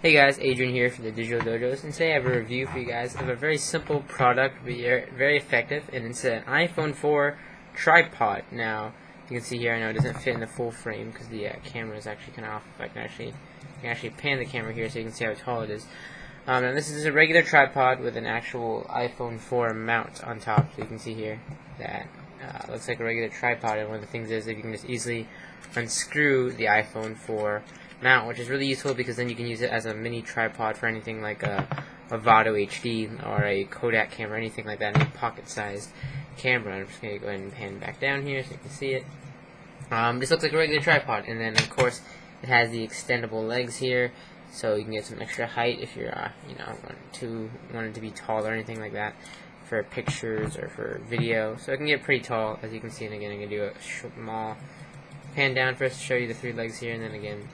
Hey guys, Adrian here for the Digital Dojos, and today I have a review for you guys of a very simple product, but very effective, and it's an iPhone 4 tripod. Now, you can see here, I know it doesn't fit in the full frame because the camera is actually kind of off. I can actually pan the camera here so you can see how tall it is. Now this is a regular tripod with an actual iPhone 4 mount on top, so you can see here that looks like a regular tripod, and one of the things is that you can just easily unscrew the iPhone 4 mount, which is really useful because then you can use it as a mini tripod for anything like a Vado HD or a Kodak camera, anything like that, any pocket-sized camera. I'm just going to go ahead and pan back down here so you can see it. This looks like a regular tripod, and then of course it has the extendable legs here, so you can get some extra height if you're want it to be tall or anything like that for pictures or for video. So it can get pretty tall, as you can see. And again, I'm going to do a small pan down first to show you the three legs here, and then again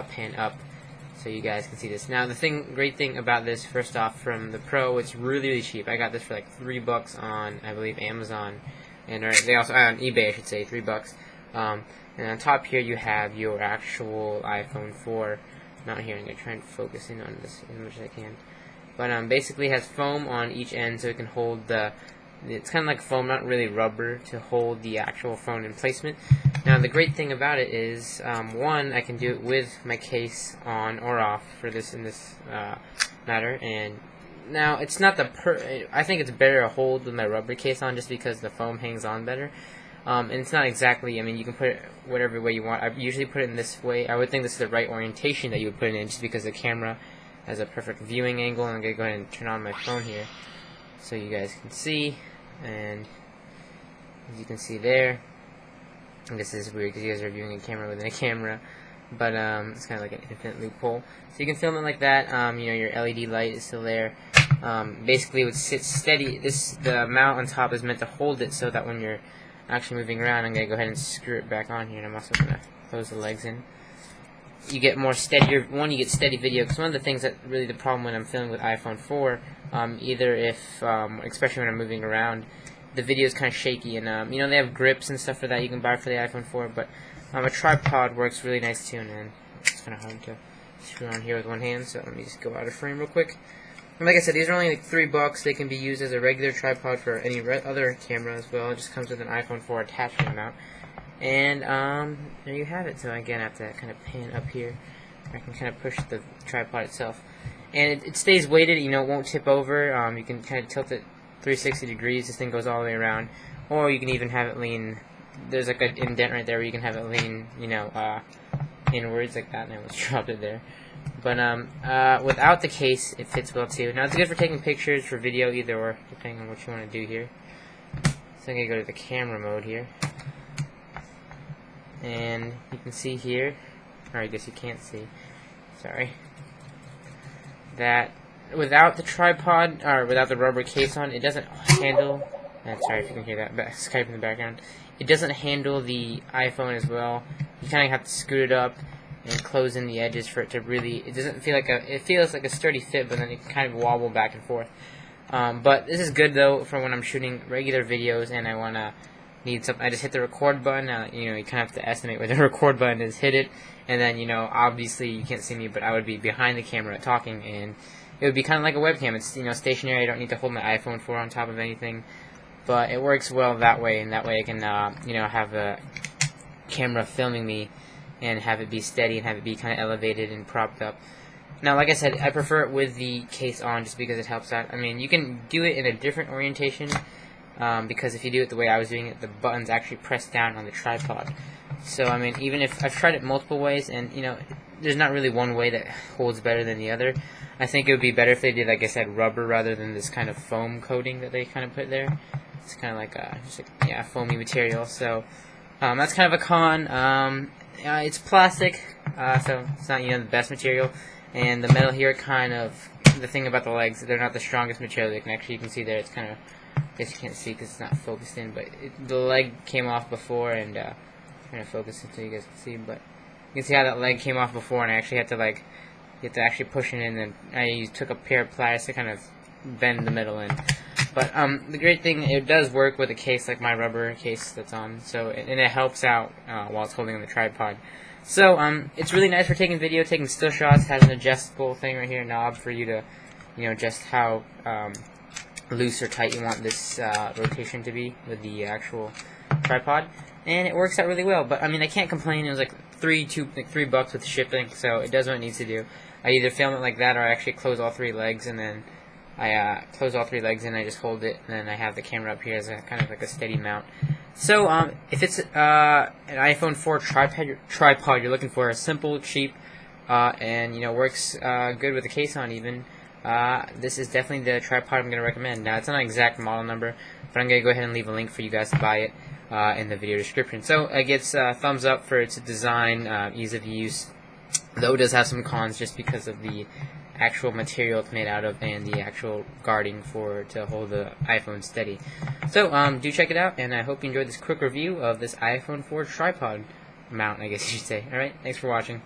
pan up so you guys can see this. Now the great thing about this, first off, from the Pro, it's really cheap. I got this for like $3 on, I believe, Amazon, and they also on eBay, I should say, $3. And on top here you have your actual iPhone 4 mount here. I'm gonna try and focus in on this as much as I can. But basically it has foam on each end, so it can hold it's kind of like foam, not really rubber, to hold the actual phone in placement. Now the great thing about it is, one, I can do it with my case on or off for this in this matter. And now it's not I think it's better to hold with my rubber case on, just because the foam hangs on better. And it's not exactly, I mean, you can put it whatever way you want. I usually put it in this way. I would think this is the right orientation that you would put it in, just because the camera has a perfect viewing angle. I'm going to go ahead and turn on my phone here so you guys can see. And as you can see there, and this is weird because you guys are viewing a camera within a camera, but it's kind of like an infinite loophole. So you can film it like that. Your LED light is still there. Basically it would sit steady. The mount on top is meant to hold it so that when you're actually moving around, I'm going to go ahead and screw it back on here, and I'm also going to close the legs in. You get more steadier, you get steady video, because one of the things that really the problem when I'm filming with iPhone 4, especially when I'm moving around, the video is kind of shaky, and they have grips and stuff for that you can buy for the iPhone 4, but a tripod works really nice too, and it's kind of hard to screw on here with one hand, so let me just go out of frame real quick. And like I said, these are only like $3. They can be used as a regular tripod for any other camera as well. It just comes with an iPhone 4 attachment mount. And there you have it. So again, I have to kind of pan up here. I can kind of push the tripod itself, and it stays weighted. It won't tip over. You can kind of tilt it 360 degrees. This thing goes all the way around, or you can even have it lean. There's like an indent right there where you can have it lean, inwards like that. And I almost dropped it there. But without the case, it fits well too. Now it's good for taking pictures, for video, either or, depending on what you want to do here. So I'm gonna go to the camera mode here. And you can see here, or I guess you can't see, sorry, that without the tripod, or without the rubber case on, it doesn't handle, sorry if you can hear that Skype in the background, it doesn't handle the iPhone as well. You kind of have to scoot it up and close in the edges for it to really, it doesn't feel like it feels like a sturdy fit, but then it can kind of wobble back and forth. But this is good though for when I'm shooting regular videos and I want to I just hit the record button. You kind of have to estimate where the record button is, hit it, and then, obviously you can't see me, but I would be behind the camera talking, and it would be kind of like a webcam. It's, stationary. I don't need to hold my iPhone 4 on top of anything, but it works well that way, and that way I can, have the camera filming me and have it be steady and have it be kind of elevated and propped up. Now, like I said, I prefer it with the case on just because it helps out. I mean, you can do it in a different orientation, because if you do it the way I was doing it, the button's actually pressed down on the tripod. So, I mean, even if I've tried it multiple ways, and, there's not really one way that holds better than the other. I think it would be better if they did, like I said, rubber rather than this kind of foam coating that they kind of put there. It's kind of like a foamy material. So, that's kind of a con. It's plastic, so it's not, the best material. And the metal here the thing about the legs, they're not the strongest material. You can see there, it's kind of, I guess you can't see because it's not focused in, but the leg came off before, and I'm trying to focus it so you guys can see, but you can see how that leg came off before, and I actually had to you have to actually push it in, and I took a pair of pliers to kind of bend the middle in. But the great thing, it does work with a case like my rubber case that's on, and it helps out while it's holding on the tripod. So it's really nice for taking video, taking still shots. Has an adjustable thing right here, knob for you to, adjust how loose or tight you want this rotation to be with the actual tripod, and it works out really well. But I mean, I can't complain. It was like $3 with shipping, so it does what it needs to do. I either film it like that, or I actually close all three legs, and then I close all three legs and I just hold it, and then I have the camera up here as a kind of like a steady mount. So if it's an iPhone 4 tripod you're looking for, a simple, cheap, and works good with the case on even, this is definitely the tripod I'm going to recommend. Now, it's not an exact model number, but I'm going to go ahead and leave a link for you guys to buy it in the video description. So it gets thumbs up for its design, ease of use, though it does have some cons just because of the actual material it's made out of and the actual guarding to hold the iPhone steady. So do check it out, and I hope you enjoyed this quick review of this iPhone 4 tripod mount, I guess you should say. Alright, thanks for watching.